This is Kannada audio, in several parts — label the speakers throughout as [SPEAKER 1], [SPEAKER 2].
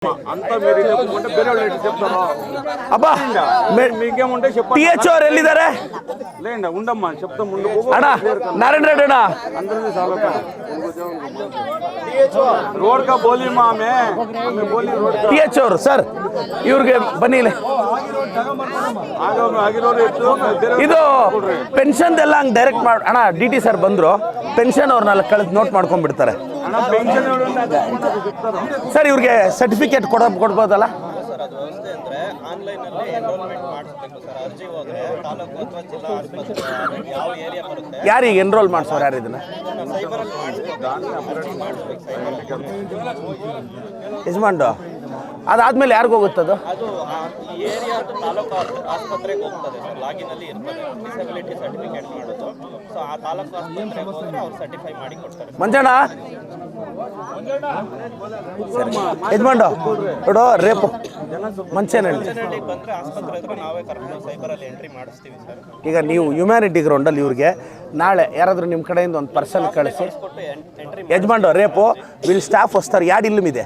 [SPEAKER 1] అంతా మీరు చెప్పుకుంటే ಬೇರೆ వాళ్ళు చెప్తారు
[SPEAKER 2] అబ్బా
[SPEAKER 1] మీకేముంటే చెప్పండి
[SPEAKER 2] టీహెచ్ ఎవరు వెళ్ళిదారే
[SPEAKER 1] లేండి ఉండమ్మా చెప్తాం ముందు
[SPEAKER 2] అಣ್ಣ नारायण रेड्डी अಣ್ಣ
[SPEAKER 1] अंदर सालों का रोड का बोली माँ हमें बोली रोड का
[SPEAKER 2] टीएच ಅವರು ಸರ್ ಇವ್ರಿಗೆ ಬನ್ನಿ ಇಲ್ಲಿ
[SPEAKER 1] ಆಗಿರೋರು ಇತ್ತು
[SPEAKER 2] ಇದು ಪೆನ್ಷನ್ ಎಲ್ಲ ಹಂಗೆ ಡೈರೆಕ್ಟ್ ಮಾಡಿ ಅಣ್ಣ ಡಿ.ಟಿ. ಸರ್ ಬಂದ್ರು ಪೆನ್ಷನ್ ಅವ್ರನ್ನೆಲ್ಲ ಕಳಿಸಿ ನೋಟ್ ಮಾಡ್ಕೊಂಡು ಬಿಡ್ತಾರೆ ಸರ್ ಇವ್ರಿಗೆ ಸರ್ಟಿಫಿಕೇಟ್ ಕೊಡ್ಬೋದಲ್ಲ
[SPEAKER 3] ಸರ್ ಅದು ವ್ಯವಸ್ಥೆ ಅಂದರೆ ಆನ್ಲೈನಲ್ಲಿ ಎನ್ರೋಲ್ಮೆಂಟ್ ಮಾಡಿಸ್ಬೇಕು ಸರ್ ಅರ್ಜಿ ಹೋದರೆ ತಾಲೂಕು ಅಥವಾ ಜಿಲ್ಲಾ ಆಸ್ಪತ್ರೆ ಯಾವ ಏರಿಯಾ ಬರುತ್ತೆ
[SPEAKER 2] ಯಾರಿಗೆ ಎನ್ರೋಲ್ ಮಾಡಿಸೋರು ಯಾರು ಇದನ್ನ
[SPEAKER 3] ಸೈಬರಲ್ಲಿ ಮಾಡಿಸ್ಬೇಕು
[SPEAKER 2] ಯಜಮಾನ್ರು ಅದಾದ್ಮೇಲೆ ಯಾರಿಗೂ ಹೋಗುತ್ತದು
[SPEAKER 3] ಅದು ಈ ಏರಿಯಾದ ತಾಲೂಕು ಆಸ್ಪತ್ರೆಗೆ ಹೋಗ್ತದೆ ಸರ್ ಲಾಗಿನಲ್ಲಿ ಇರ್ತದೆ ಡಿಸಬಿಲಿಟಿ ಸರ್ಟಿಫಿಕೇಟ್ ಮಾಡೋದು ಸೊ ಆ ತಾಲೂಕು ಆಸ್ಪತ್ರೆಗೆ ಹೋದರೆ ಅವ್ರು ಸರ್ಟಿಫೈ ಮಾಡಿ ಕೊಡ್ತಾರೆ
[SPEAKER 2] ಮಂಜಣ್ಣ ಸರಿ ಯಜಮಾನ್ರು ನೋಡು ರೇಪು ಮಂಚೇನಹಳ್ಳಿ
[SPEAKER 3] ಬಂದರೆ ಆಸ್ಪತ್ರೆ ಹತ್ರ ನಾವೇ ಕರ್ಕೊಂಡು ಸೈಬರಲ್ಲಿ ಎಂಟ್ರಿ ಮಾಡಿಸ್ತೀವಿ ಸರ್
[SPEAKER 2] ಈಗ ನೀವು ಹ್ಯುಮ್ಯಾನಿಟಿ ಗ್ರೌಂಡಲ್ಲಿ ಇವ್ರಿಗೆ ನಾಳೆ ಯಾರಾದರೂ ನಿಮ್ಮ ಕಡೆಯಿಂದ ಒಂದು ಪರ್ಸನ್ ಕಳಿಸಿ
[SPEAKER 3] ಕೊಟ್ಟು ಎಂಟ್ರಿ
[SPEAKER 2] ಯಜಮಾನ್ರು ರೇಪು ವಿಲ್ ಸ್ಟಾಫ್ ವಸ್ತಾರೆ ಯಾರು ಇಲ್ಲುಮಿದೆ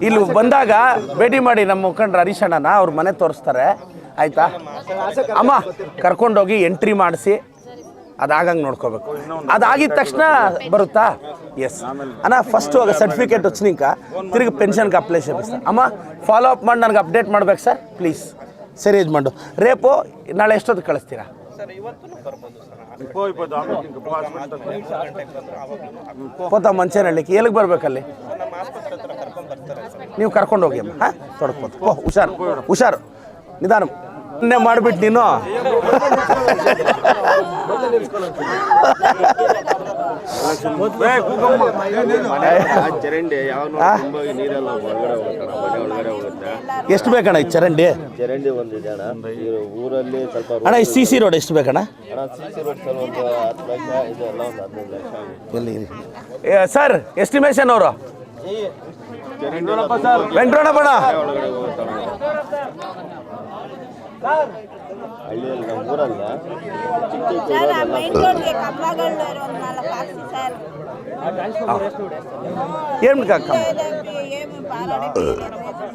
[SPEAKER 2] ಇಲ್ಲಿ ಬಂದಾಗ ಭೇಟಿ ಮಾಡಿ ನಮ್ಮ ಮುಖಂಡ್ರ ಹರೀಶ್ ಅಣ್ಣನ ಅವ್ರ ಮನೆ ತೋರಿಸ್ತಾರೆ ಆಯ್ತಾ ಅಮ್ಮ ಕರ್ಕೊಂಡೋಗಿ ಎಂಟ್ರಿ ಮಾಡಿಸಿ ಅದಾಗಂಗೆ ನೋಡ್ಕೋಬೇಕು ಅದಾಗಿದ ತಕ್ಷಣ ಬರುತ್ತಾ ಎಸ್ ಅಣ್ಣ ಫಸ್ಟ್ ಹೋಗಿ ಸರ್ಟಿಫಿಕೇಟ್ వచ్చినాక ತಿರುಗಿ ಪೆನ್ಷನ್ಗೆ ಅಪ್ಲೈ చేపిస్తాను ಅಮ್ಮ ಫಾಲೋ ಅಪ್ ಮಾಡಿ ನನಗೆ ಅಪ್ಡೇಟ್ ಮಾಡ್ಬೇಕು ಸರ್ ಪ್ಲೀಸ್ ಸರಿ ಯಜಮಾನ್ರು ರೇಪು ನಾಳೆ ಎಷ್ಟೊತ್ತಿಗೆ ಕಳಿಸ್ತೀರಾ
[SPEAKER 3] ಸರ್ ಇವತ್ತು ಬರ್ಬೋದು ಸರ್
[SPEAKER 2] ಪೋತಾ ಮಂಚೇನಹಳ್ಳಿಗೆ ಎಲ್ಲಿಗೆ ಬರ್ಬೇಕಲ್ಲಿ
[SPEAKER 3] ನಮ್ಮ ಆಸ್ಪತ್ರೆ ಹತ್ರ ಕರ್ಕೊಂಡು ಬರ್ತಾರೆ ಸರ್
[SPEAKER 2] ನೀವು ಕರ್ಕೊಂಡು ಹೋಗಿ ಅಮ್ಮ ಹಾಂ ತೊಡಕ್ಬೋದು ಓ ಹುಷಾರು ನಿಧಾನ ಇನ್ನೇ ಮಾಡಿಬಿಟ್ಟು ನೀನು
[SPEAKER 1] ಚರಂಡಿ
[SPEAKER 2] ಎಷ್ಟು ಬೇಕಣ್ಣ ಈ ಚರಂಡಿ
[SPEAKER 4] ಚರಂಡಿ ಒಂದಿದೆ ಅಣ್ಣ ಊರಲ್ಲಿ ಸ್ವಲ್ಪ
[SPEAKER 2] ಅಣ್ಣ ಈ ಸಿ ರೋಡ್ ಎಷ್ಟು ಬೇಕಣ್ಣ
[SPEAKER 4] ಸಿಸಿ ರೋಡ್ ಸರ್ ಒಂದು 10 ಲಕ್ಷ ಇದು ಎಲ್ಲ ಒಂದು 15 ಲಕ್ಷ ಆಗಿದೆ
[SPEAKER 2] ಎಲ್ಲಿ ಸರ್ ಎಸ್ಟಿಮೇಷನ್ ಅವರು ವೆಂಕಟರಮಣ
[SPEAKER 4] ಹಳ್ಳಿಯಲ್ಲಿ ನಮ್ಮ ಊರಲ್ಲ ಚಿಕ್ಕ
[SPEAKER 5] ಸರ್ ಆ ಮೈನ್ ರೋಡ್ಗೆ ಕಂಬಗಳು ಒಂದು 4 ಹಾಕ್ಸಿ ಸರ್
[SPEAKER 2] ಏನು ಕಕ್ಕ
[SPEAKER 5] ಏನು ಪಾಲನೆ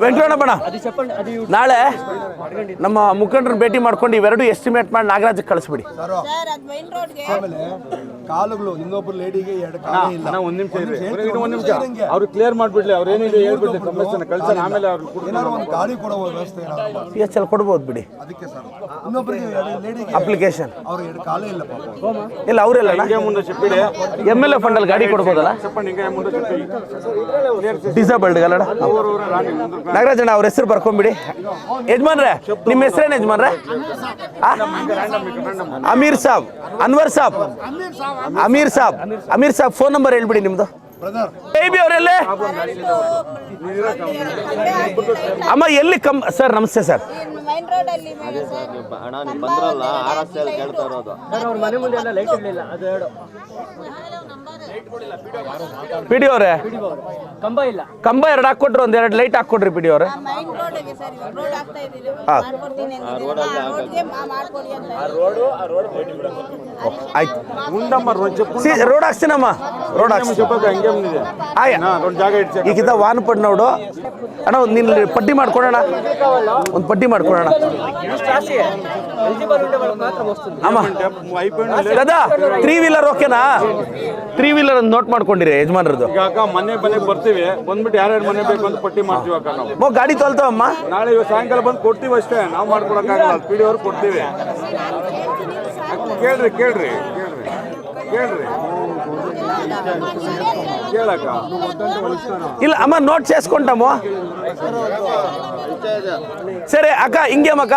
[SPEAKER 2] ವೆಂಕಟರಮಣ ನಾಳೆ ನಮ್ಮ ಮುಖಂಡರನ್ನ ಭೇಟಿ ಮಾಡ್ಕೊಂಡು ಇವೆರಡು ಎಸ್ಟಿಮೇಟ್ ಮಾಡಿ ನಾಗರಾಜಕ್ಕೆ ಕಳಿಸ್ಬಿಡಿ
[SPEAKER 5] ಸರ್ ಅದು ಮೈನ್ ರೋಡ್ಗೆ
[SPEAKER 6] ಆಮೇಲೆ ಕಾಲುಗಳು ಇನ್ನೊಬ್ರು ಲೇಡಿಗೆ ಎರಡು ಕಾಲ ಇಲ್ಲ
[SPEAKER 1] ಒಂದ್ ನಿಮಿಷ ಅವ್ರು ಕ್ಲಿಯರ್ ಮಾಡ್ಬಿಡ್ಲಿ ಅವ್ರು ಏನಿದೆ ಹೇಳ್ಬಿಡ್ಲಿ ಸಮಸ್ಯೆನ ಕಳ್ಸೋಣ ಆಮೇಲೆ ಅವ್ರು
[SPEAKER 6] ಏನಾದ್ರು ಒಂದು ಗಾಡಿ ಕೊಡೋ ವ್ಯವಸ್ಥೆ ಏನಾದ್ರು ಮಾಡಿ.
[SPEAKER 2] ಪಿ ಎಚ್ ಎಲ್ ಕೊಡ್ಬೋದು ಬಿಡಿ
[SPEAKER 6] ಅದಕ್ಕೆ ಸರ್ ಇನ್ನೊಬ್ರಿಗೆ ಲೇಡಿಗೆ
[SPEAKER 2] ಅಪ್ಲಿಕೇಶನ್
[SPEAKER 6] ಅವ್ರು ಎರಡು ಕಾಲೇ ಇಲ್ಲ ಪಾಪ
[SPEAKER 2] ಇಲ್ಲ ಅವರೆಲ್ಲ
[SPEAKER 1] ಹಿಂಗೆ ಮುಂದೆ చెప్పిడే
[SPEAKER 2] ಎಮ್ ಎಲ್ ಎ ಫಂಡಲ್ಲಿ ಗಾಡಿ ಕೊಡ್ಬೋದಲ್ಲ
[SPEAKER 1] చెప్పండి ఇంకా ముందు చెప్పి
[SPEAKER 2] ಡಿಸೇಬಲ್ಡ್ ಅಲ್ಲಡ ನಾಗರಾಜಣ್ಣ ಅವ್ರ ಹೆಸರು ಬರ್ಕೊಂಬಿಡಿ ಯಜಮಾನ್ರೆ ನಿಮ್ಮ ಹೆಸರೇನು ಯಜಮಾನ್ರೆ ಅಮೀರ್ ಸಾಬ್ ಅನ್ವರ್ ಸಾಬ್ ಅಮೀರ್ ಸಾಬ್ ಫೋನ್ ನಂಬರ್ ಹೇಳ್ಬಿಡಿ ನಿಮ್ದು
[SPEAKER 6] ಬ್ರದರ್
[SPEAKER 2] ಬೇಬಿ ಅವರೆಲ್ಲೇ ಅಮ್ಮ ಎಲ್ಲಿ ಸರ್ ನಮಸ್ತೆ ಸರ್
[SPEAKER 5] ಮೈನ್ ರೋಡ್ ಅಲ್ಲಿ ಸರ್
[SPEAKER 4] ಅಣ್ಣ ನೀವು ಬಂದ್ರಲ್ಲ RSL ಕೇಳ್ತಾ ಇರೋದು
[SPEAKER 2] ಪಿ ಡಿ ಅವರೇ ಕಂಬ ಎರಡು ಹಾಕೊಟ್ರು ಒಂದೆರಡು ಲೈಟ್ ಹಾಕೊಡ್ರಿ ಪಿ ಡಿ ಅವರೇ
[SPEAKER 5] ಮೈನ್ ರೋಡ್ಗೆ ಸರ್ ರೋಡ್ ಆಗ್ತಾ ಇದೀವಿ ಮಾಡ್ಕೊಡ್ತೀನಿ ರೋಡ್ಗೆ ಮಾಡ್ಕೊಡಿ ಅಂತ
[SPEAKER 2] ಆಯ್ತು
[SPEAKER 1] ఉండమ్మా రోజు చెప్పు
[SPEAKER 2] ರೋಡ್ ಹಾಕ್ತೀನಮ್ಮ ರೋಡ್ ಹಾಕ್ಸಿ
[SPEAKER 1] చెప్పక ఇంకే ఉంది
[SPEAKER 2] ಆಯ್
[SPEAKER 1] రెండు ಜಾಗ ಇಡ್ಸಿ
[SPEAKER 2] ಈಗಿಂತ ವಾನ್ ಪಡ್ ನೋಡು ಅಣ್ಣ ಒಂದು ನಿನ್ನ ಪಟ್ಟಿ ಮಾಡ್ಕೊಡೋಣ ಒಂದು ಪಟ್ಟಿ ಮಾಡ್ಕೊಡೋಣ ಅಮ್ಮ
[SPEAKER 1] అయిపోయింది
[SPEAKER 2] ಗದಾ 3 ವೀಲರ್ ಓಕೆನಾ 3 ವೀಲರ್ ಅಂತ ನೋಟ್ ಮಾಡ್ಕೊಂಡಿರಿ ಯಜಮಾನ್ರದ್ದು
[SPEAKER 1] ಈಗ ಅಕ್ಕ ಮನೆಗೆ ಬರ್ತೀವಿ ಬಂದ್ಬಿಟ್ಟು ಯಾರ್ಯಾರು ಮನೆ ಬೇಕು ಅಂತ ಪಟ್ಟಿ ಮಾಡ್ತೀವಿ ಅಕ್ಕ ನಾವು
[SPEAKER 2] ಗಾಡಿ ತೊಳ್ತಾವಮ್ಮ
[SPEAKER 1] ನಾಳೆ ಸಾಯಂಕಾಲ ಬಂದು ಕೊಡ್ತೀವಿ ಅಷ್ಟೇ ನಾವು ಮಾಡ್ಕೊಡಕ್ಕಾಗಲ್ಲ ಪಿಡಿ ಅವ್ರು ಕೊಡ್ತೀವಿ ಕೇಳ್ರಿ ಕೇಳಕ್ಕ
[SPEAKER 2] ಇಲ್ಲ ಅಮ್ಮ ನೋಟ್ చేసుకుంటాము సరే అక్క ఇంకేమక్క